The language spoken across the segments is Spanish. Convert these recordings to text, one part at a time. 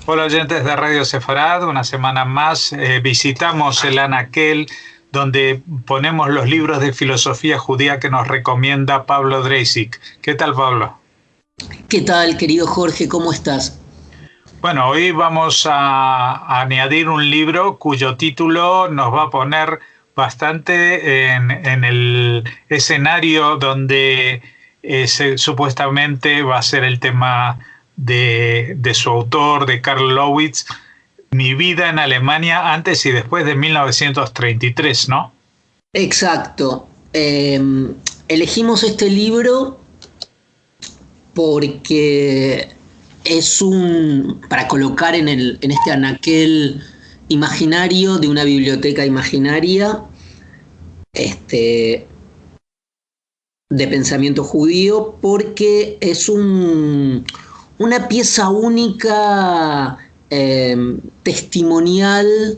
Hola oyentes de Radio Sefarad, una semana más visitamos el Anaquel donde ponemos los libros de filosofía judía que nos recomienda Pablo Dreisig. ¿Qué tal, Pablo? ¿Qué tal, querido Jorge? ¿Cómo estás? Bueno, hoy vamos a añadir un libro cuyo título nos va a poner bastante en el escenario donde supuestamente va a ser el tema de su autor, de Karl Lowitz, Mi vida en Alemania antes y después de 1933, ¿no? Exacto. Elegimos este libro porque es para colocar en este anaquel imaginario de una biblioteca imaginaria, de pensamiento judío, porque es una pieza única, testimonial,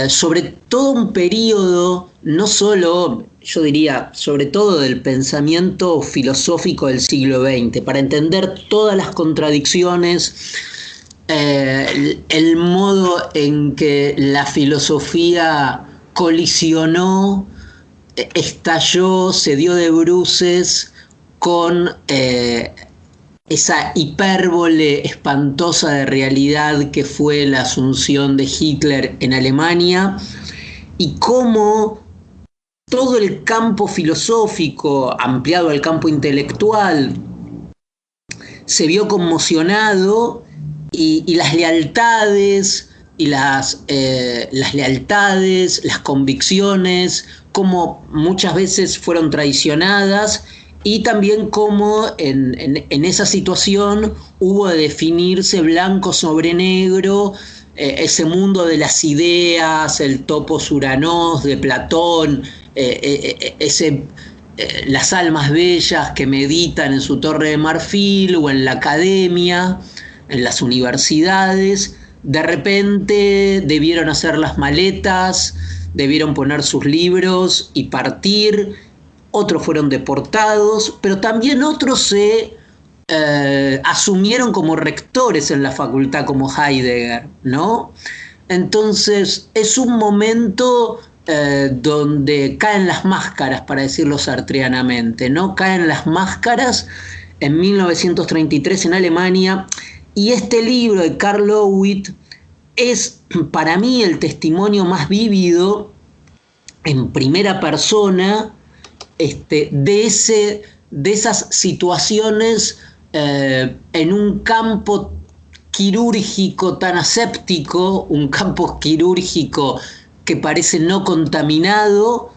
sobre todo un periodo, no solo, yo diría, sobre todo del pensamiento filosófico del siglo XX, para entender todas las contradicciones, el modo en que la filosofía colisionó, estalló, se dio de bruces con esa hipérbole espantosa de realidad que fue la asunción de Hitler en Alemania, y cómo todo el campo filosófico, ampliado al campo intelectual, se vio conmocionado, y las lealtades, las convicciones, como muchas veces fueron traicionadas, y también cómo en esa situación hubo de definirse blanco sobre negro, ese mundo de las ideas, el topos uranos de Platón, las almas bellas que meditan en su torre de marfil o en la academia, en las universidades, de repente debieron hacer las maletas, debieron poner sus libros y partir. Otros fueron deportados, pero también otros se asumieron como rectores en la facultad, como Heidegger, ¿no? Entonces es un momento donde caen las máscaras, para decirlo sartreanamente, ¿no? Caen las máscaras en 1933 en Alemania, y este libro de Karl Lowitz es para mí el testimonio más vívido en primera persona, de esas situaciones, en un campo quirúrgico tan aséptico, un campo quirúrgico que parece no contaminado.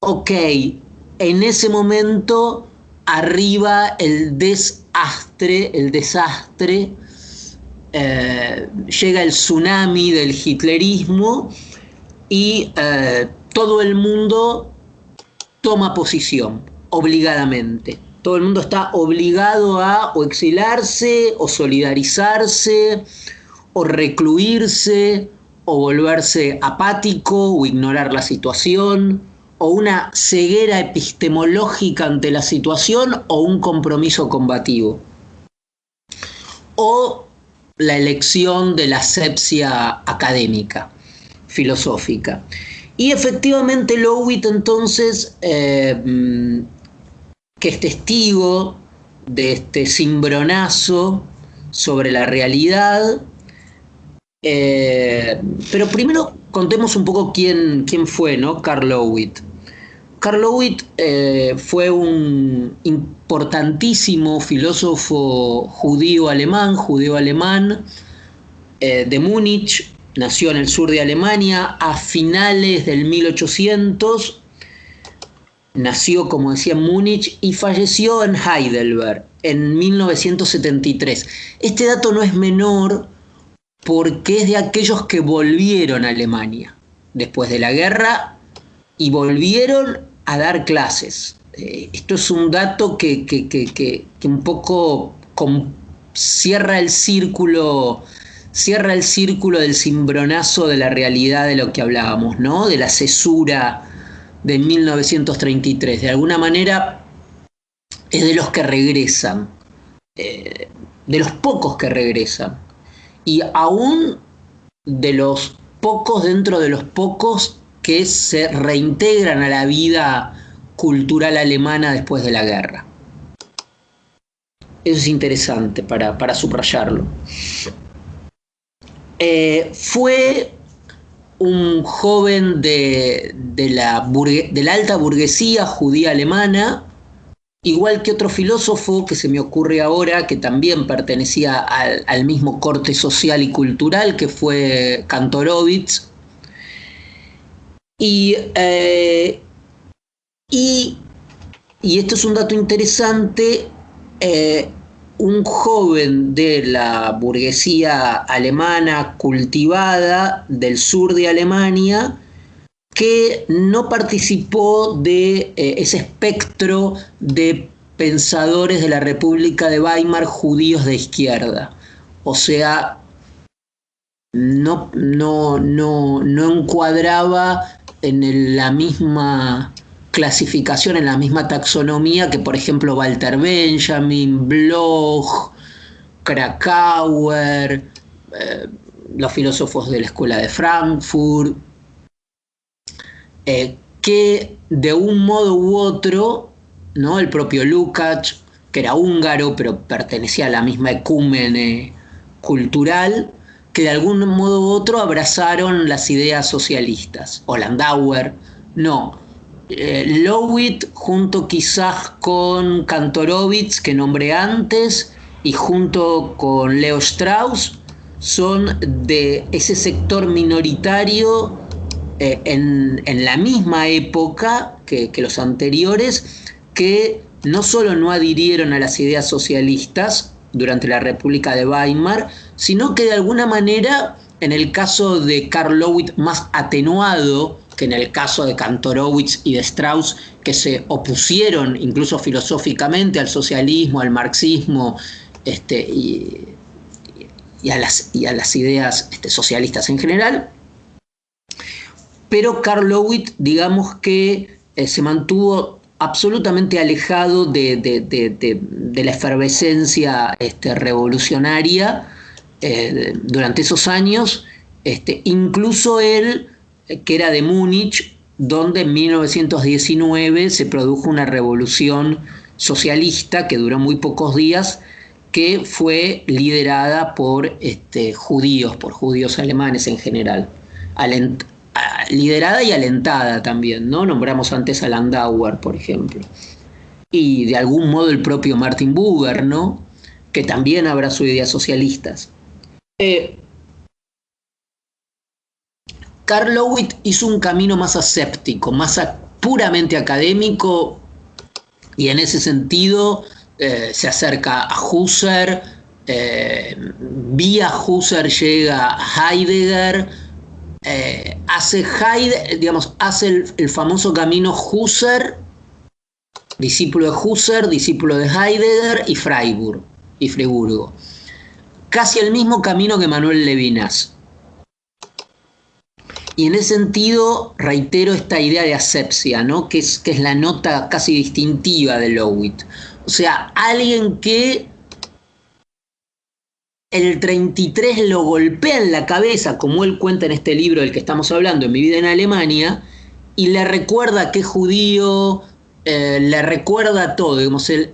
Ok, en ese momento arriba el desastre, llega el tsunami del hitlerismo, y todo el mundo toma posición, obligadamente. Todo el mundo está obligado a o exilarse, o solidarizarse, o recluirse, o volverse apático, o ignorar la situación, o una ceguera epistemológica ante la situación, o un compromiso combativo. O la elección de la asepsia académica, filosófica. Y efectivamente Lowitz, entonces, que es testigo de este cimbronazo sobre la realidad, pero primero contemos un poco quién fue, ¿no? Karl Lowitz. Karl Lowitz fue un importantísimo filósofo judío-alemán, de Múnich. Nació en el sur de Alemania a finales del 1800, nació, como decía, en Múnich, y falleció en Heidelberg en 1973. Este dato no es menor porque es de aquellos que volvieron a Alemania después de la guerra y volvieron a dar clases. Esto es un dato que un poco cierra el círculo del cimbronazo de la realidad de lo que hablábamos, ¿no? De la cesura de 1933. De alguna manera es de los que regresan, de los pocos que regresan. y aún de los pocos dentro de los pocos que se reintegran a la vida cultural alemana después de la guerra. Eso es interesante para subrayarlo. Fue un joven de la alta burguesía judía alemana, igual que otro filósofo que se me ocurre ahora, que también pertenecía al mismo corte social y cultural, que fue Kantorowicz. Y esto es un dato interesante, un joven de la burguesía alemana cultivada del sur de Alemania, que no participó de ese espectro de pensadores de la República de Weimar judíos de izquierda. O sea, no encuadraba en la misma clasificación, en la misma taxonomía que, por ejemplo, Walter Benjamin, Bloch, Krakauer, los filósofos de la Escuela de Frankfurt, que de un modo u otro, ¿no? El propio Lukács, que era húngaro pero pertenecía a la misma ecúmene cultural, que de algún modo u otro abrazaron las ideas socialistas. O Landauer, no. Löwit, junto quizás con Kantorowicz, que nombré antes, y junto con Leo Strauss, son de ese sector minoritario en la misma época que los anteriores, que no solo no adhirieron a las ideas socialistas durante la República de Weimar, sino que de alguna manera, en el caso de Karl Löwit más atenuado que en el caso de Kantorowicz y de Strauss, que se opusieron incluso filosóficamente al socialismo, al marxismo y a las ideas socialistas en general. Pero Karl Löwit, digamos que se mantuvo absolutamente alejado de la efervescencia revolucionaria durante esos años. Incluso él, que era de Múnich, donde en 1919 se produjo una revolución socialista que duró muy pocos días, que fue liderada por judíos alemanes en general. Liderada y alentada también, ¿no? Nombramos antes a Landauer, por ejemplo. Y de algún modo el propio Martin Buber, ¿no? Que también abrazó ideas socialistas. Karl Löwit hizo un camino más aséptico, más puramente académico, y en ese sentido se acerca a Husserl, vía Husserl llega a Heidegger, hace el famoso camino Husserl, discípulo de Husserl, discípulo de Heidegger y Freiburgo. Casi el mismo camino que Manuel Levinas. Y en ese sentido reitero esta idea de asepsia, ¿no? que es la nota casi distintiva de Löwit. O sea, alguien que el 33 lo golpea en la cabeza, como él cuenta en este libro del que estamos hablando, En mi vida en Alemania, y le recuerda que es judío, le recuerda todo. Digamos, él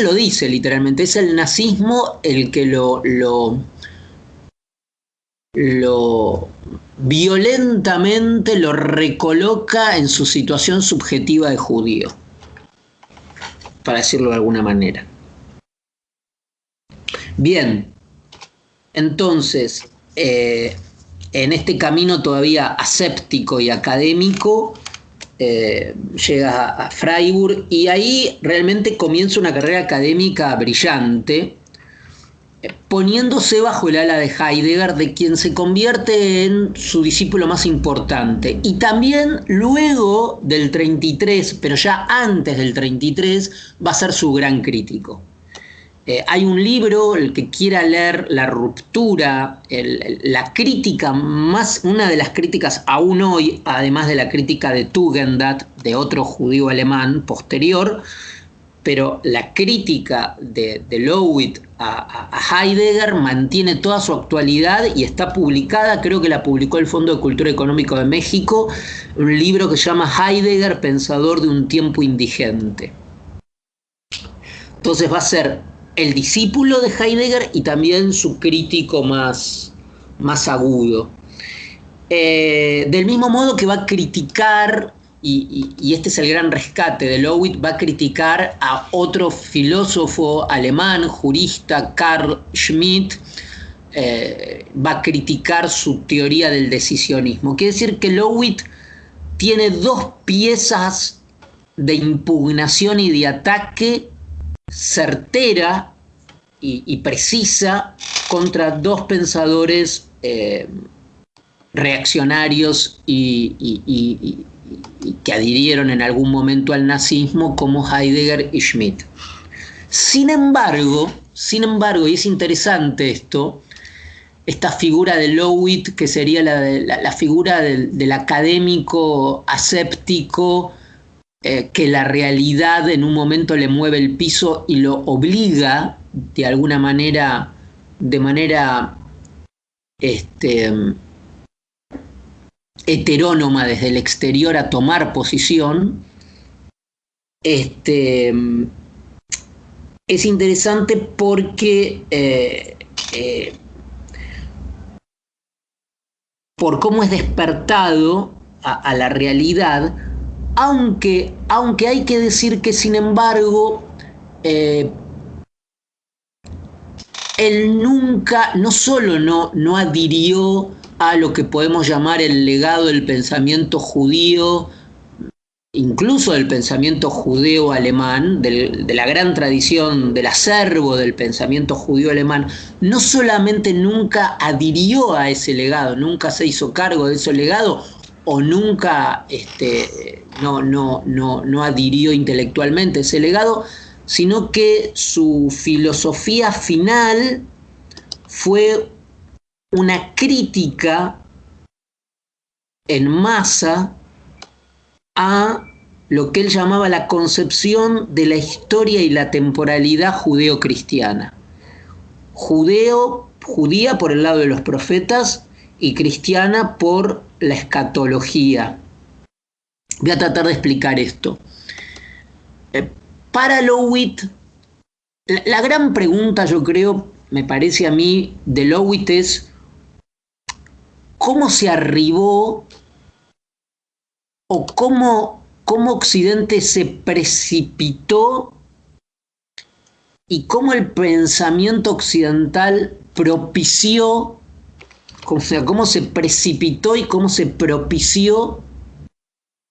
lo dice literalmente, es el nazismo el que lo violentamente lo recoloca en su situación subjetiva de judío, para decirlo de alguna manera. Bien, entonces, en este camino todavía aséptico y académico, llega a Freiburg, y ahí realmente comienza una carrera académica brillante, poniéndose bajo el ala de Heidegger, de quien se convierte en su discípulo más importante. Y también luego del 33, pero ya antes del 33, va a ser su gran crítico. Hay un libro, el que quiera leer La ruptura, la crítica una de las críticas aún hoy, además de la crítica de Tugendhat, de otro judío alemán posterior, pero la crítica de Löwit a Heidegger mantiene toda su actualidad y está publicada, creo que la publicó el Fondo de Cultura Económico de México, un libro que se llama Heidegger, pensador de un tiempo indigente. Entonces va a ser el discípulo de Heidegger y también su crítico más agudo. Del mismo modo que va a criticar, y este es el gran rescate de Löwit, va a criticar a otro filósofo alemán, jurista, Carl Schmitt, va a criticar su teoría del decisionismo. Quiere decir que Löwit tiene dos piezas de impugnación y de ataque certera y precisa contra dos pensadores reaccionarios y que adhirieron en algún momento al nazismo, como Heidegger y Schmitt. Sin embargo, y es interesante esto, esta figura de Löwit, que sería la figura del académico aséptico, que la realidad en un momento le mueve el piso y lo obliga de alguna manera, heterónoma desde el exterior a tomar posición, es interesante porque por cómo es despertado a la realidad, aunque hay que decir que, sin embargo, él nunca, no solo no adhirió a lo que podemos llamar el legado del pensamiento judío, incluso del pensamiento judeo-alemán, de la gran tradición, del acervo del pensamiento judío-alemán, no solamente nunca adhirió a ese legado, nunca se hizo cargo de ese legado, o nunca no adhirió intelectualmente a ese legado, sino que su filosofía final fue una crítica en masa a lo que él llamaba la concepción de la historia y la temporalidad judeo-cristiana. Judía por el lado de los profetas y cristiana por la escatología. Voy a tratar de explicar esto. Para Löwit, la gran pregunta, yo creo, me parece a mí, de Löwit es cómo se arribó o cómo Occidente se precipitó y cómo el pensamiento occidental propició, o sea, cómo se precipitó y cómo se propició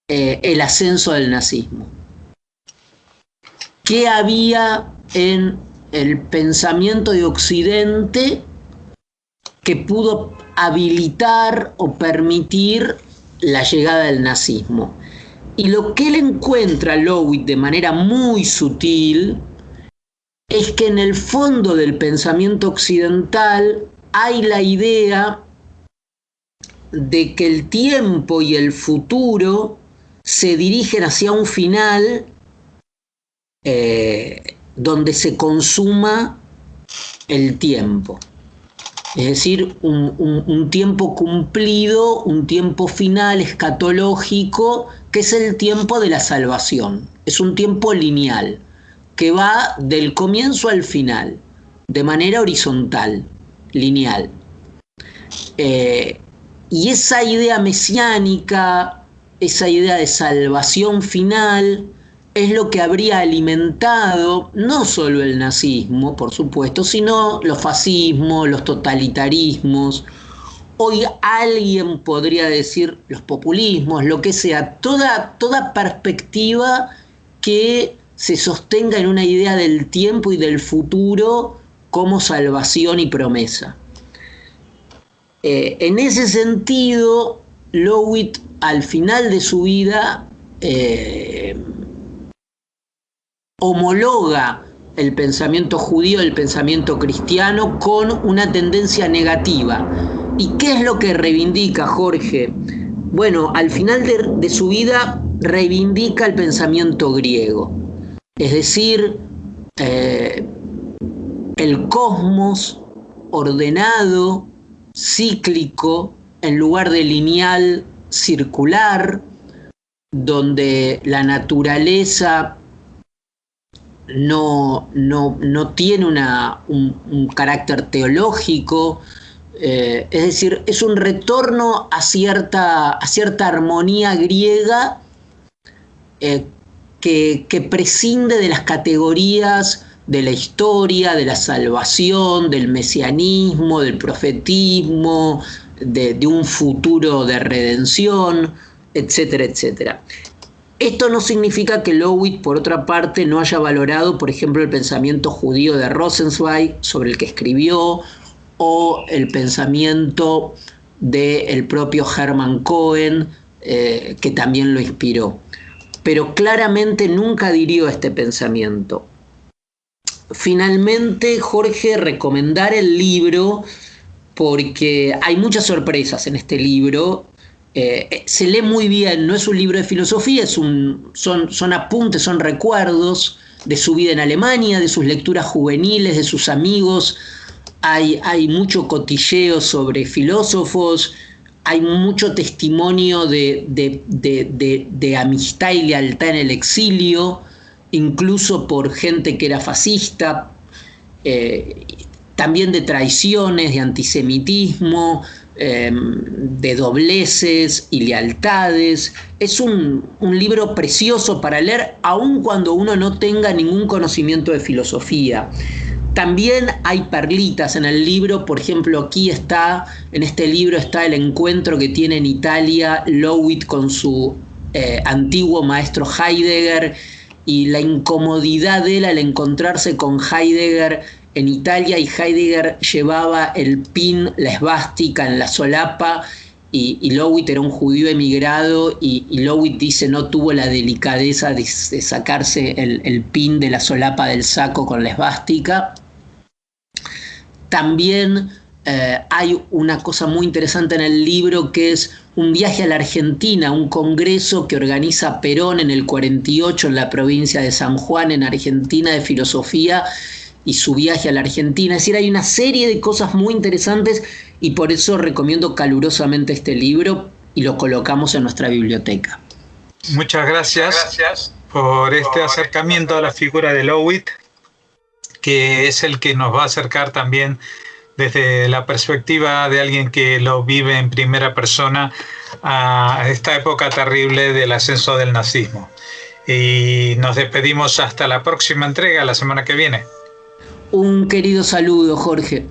el ascenso del nazismo. ¿Qué había en el pensamiento de Occidente que pudo habilitar o permitir la llegada del nazismo? Y lo que él encuentra, Löwit, de manera muy sutil, es que en el fondo del pensamiento occidental hay la idea de que el tiempo y el futuro se dirigen hacia un final donde se consuma el tiempo. Es decir, un tiempo cumplido, un tiempo final escatológico, que es el tiempo de la salvación. Es un tiempo lineal, que va del comienzo al final, de manera horizontal, lineal. Y esa idea mesiánica, esa idea de salvación final, es lo que habría alimentado no solo el nazismo, por supuesto, sino los fascismos, los totalitarismos. Hoy alguien podría decir los populismos, lo que sea, toda perspectiva que se sostenga en una idea del tiempo y del futuro como salvación y promesa. En ese sentido, Löwit, al final de su vida, homologa el pensamiento judío, el pensamiento cristiano, con una tendencia negativa. ¿Y qué es lo que reivindica, Jorge? Bueno, al final de su vida reivindica el pensamiento griego. Es decir, el cosmos ordenado, cíclico, en lugar de lineal, circular, donde la naturaleza no tiene un carácter teológico, es decir, es un retorno a cierta armonía griega que prescinde de las categorías de la historia, de la salvación, del mesianismo, del profetismo, de un futuro de redención, etcétera, etcétera. Esto no significa que Löwit, por otra parte, no haya valorado, por ejemplo, el pensamiento judío de Rosenzweig, sobre el que escribió, o el pensamiento del propio Hermann Cohen, que también lo inspiró. Pero claramente nunca adhirió a este pensamiento. Finalmente, Jorge, recomendar el libro porque hay muchas sorpresas en este libro. Se lee muy bien, no es un libro de filosofía, son apuntes, son recuerdos de su vida en Alemania, de sus lecturas juveniles, de sus amigos. Hay mucho cotilleo sobre filósofos, hay mucho testimonio de amistad y lealtad en el exilio, incluso por gente que era fascista, también de traiciones, de antisemitismo, de dobleces y lealtades. Es un libro precioso para leer, aun cuando uno no tenga ningún conocimiento de filosofía. También hay perlitas en el libro, por ejemplo, en este libro está el encuentro que tiene en Italia Löwit con su antiguo maestro Heidegger y la incomodidad de él al encontrarse con Heidegger en Italia, y Heidegger llevaba el pin, la esvástica en la solapa, y Löwit era un judío emigrado, y Löwit dice no tuvo la delicadeza de sacarse el pin de la solapa del saco con la esvástica. También hay una cosa muy interesante en el libro, que es un viaje a la Argentina, un congreso que organiza Perón en el 48 en la provincia de San Juan, en Argentina, de filosofía, y su viaje a la Argentina. Es decir, hay una serie de cosas muy interesantes, y por eso recomiendo calurosamente este libro y lo colocamos en nuestra biblioteca. Muchas gracias por este acercamiento a la figura de Löwit, que es el que nos va a acercar también desde la perspectiva de alguien que lo vive en primera persona a esta época terrible del ascenso del nazismo. Y nos despedimos hasta la próxima entrega, la semana que viene. Un querido saludo, Jorge.